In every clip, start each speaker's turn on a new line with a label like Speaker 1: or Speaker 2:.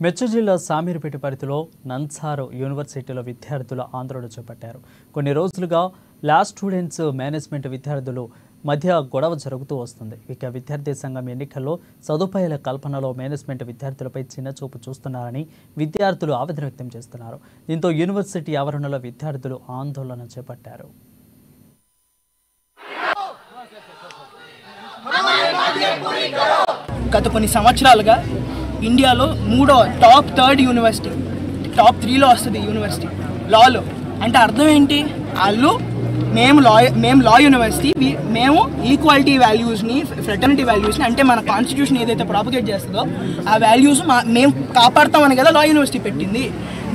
Speaker 1: మెచ్చ జిల్లా సామీర్పేట పరిధిలో నన్సార్ యూనివర్సిటీలో విద్యార్థుల ఆందోళన చేపట్టారు. కొన్ని రోజులుగా లా స్టూడెంట్స్ మేనేజ్మెంట్ విద్యార్థులు మధ్య గొడవ జరుగుతూ వస్తుంది. ఇక విద్యార్థి సంఘం ఎన్నికల్లో సదుపాయాల కల్పనలో మేనేజ్మెంట్ విద్యార్థులపై చిన్నచూపు చూస్తున్నారని విద్యార్థులు ఆవేదన వ్యక్తం చేస్తున్నారు. దీంతో యూనివర్సిటీ ఆవరణలో విద్యార్థులు ఆందోళన చేపట్టారు.
Speaker 2: గత కొన్ని సంవత్సరాలుగా ఇండియాలో టాప్ 3rd యూనివర్సిటీ, టాప్ 3లో వస్తుంది యూనివర్సిటీ లాలో. అంటే అర్థం ఏంటి? వాళ్ళు మేము లా యూనివర్సిటీ, మేము ఈక్వాలిటీ వాల్యూస్ని, ఫ్రెటర్నిటీ వాల్యూస్ని, అంటే మన కాన్స్టిట్యూషన్ ఏదైతే ప్రాపగేట్ చేస్తుందో ఆ వాల్యూస్ మేము కాపాడుతామని కదా లా యూనివర్సిటీ పెట్టింది.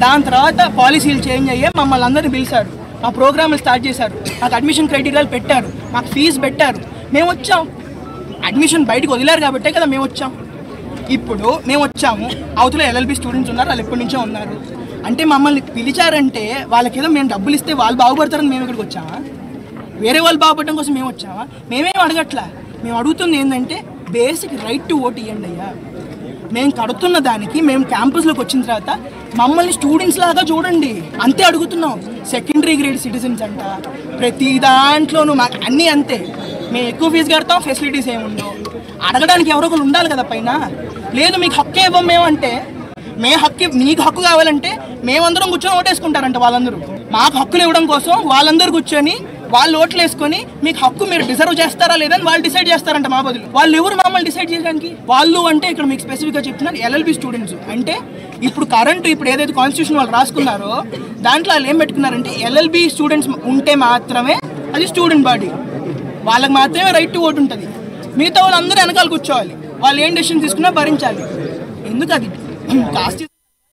Speaker 2: దాని తర్వాత పాలసీలు చేంజ్ అయ్యే మమ్మల్ని అందరినీ పిలిచారు, మా ప్రోగ్రామ్లు స్టార్ట్ చేశారు, మాకు అడ్మిషన్ క్రైటీరియాలు పెట్టారు, మాకు ఫీజు పెట్టారు. మేము వచ్చాం, అడ్మిషన్ బయటకు వదిలారు కాబట్టే కదా మేము వచ్చాం. ఇప్పుడు మేము వచ్చాము, అవతల LLB స్టూడెంట్స్ ఉన్నారు, వాళ్ళు ఎప్పటి నుంచో ఉన్నారు. అంటే మమ్మల్ని పిలిచారంటే వాళ్ళకేదో మేము డబ్బులు ఇస్తే వాళ్ళు బాగుపడతారని మేము ఇక్కడికి వచ్చామా? వేరే వాళ్ళు బాగుపడడం కోసం మేము వచ్చామా? మేమేం అడగట్లా. మేము అడుగుతుంది ఏంటంటే బేసిక్ రైట్ టు ఓట్ ఇవ్వండి అయ్యా. మేము కడుతున్న దానికి మేము క్యాంపస్లోకి వచ్చిన తర్వాత మమ్మల్ని స్టూడెంట్స్ లాగా చూడండి, అంతే అడుగుతున్నాం. సెకండరీ గ్రేడ్ సిటిజన్స్ అంట, ప్రతి దాంట్లోనూ మాకు అన్నీ అంతే. మేము ఎక్కువ ఫీజు కడతాం, ఫెసిలిటీస్ ఏముండవు. అడగడానికి ఎవరో ఒకరు ఉండాలి కదా పైన. లేదు మీకు హక్కే ఇవ్వం మేమంటే, మీకు హక్కు కావాలంటే మేమందరం కూర్చొని ఓటేసుకుంటారంట వాళ్ళందరూ. మాకు హక్కులు ఇవ్వడం కోసం వాళ్ళందరూ కూర్చొని వాళ్ళు ఓట్లు వేసుకొని మీకు హక్కు మీరు డిజర్వ్ చేస్తారా లేదని వాళ్ళు డిసైడ్ చేస్తారంట మా బదులు. వాళ్ళు ఎవరు మమ్మల్ని డిసైడ్ చేయడానికి? వాళ్ళు అంటే ఇక్కడ మీకు స్పెసిఫిక్గా చెప్తున్నాను, LLB స్టూడెంట్స్. అంటే ఇప్పుడు ఏదైతే కాన్స్టిట్యూషన్ వాళ్ళు రాసుకున్నారో దాంట్లో వాళ్ళు ఏం పెట్టుకున్నారంటే LLB స్టూడెంట్స్ ఉంటే మాత్రమే అది స్టూడెంట్ బాడీ, వాళ్ళకి మాత్రమే రైట్ టు ఓట్ ఉంటుంది. మిగతా వాళ్ళందరూ వెనకాల కూర్చోవాలి, వాళ్ళు ఏం డెసిషన్ తీసుకున్నా భరించాలి. ఎందుకు అది కాస్ట్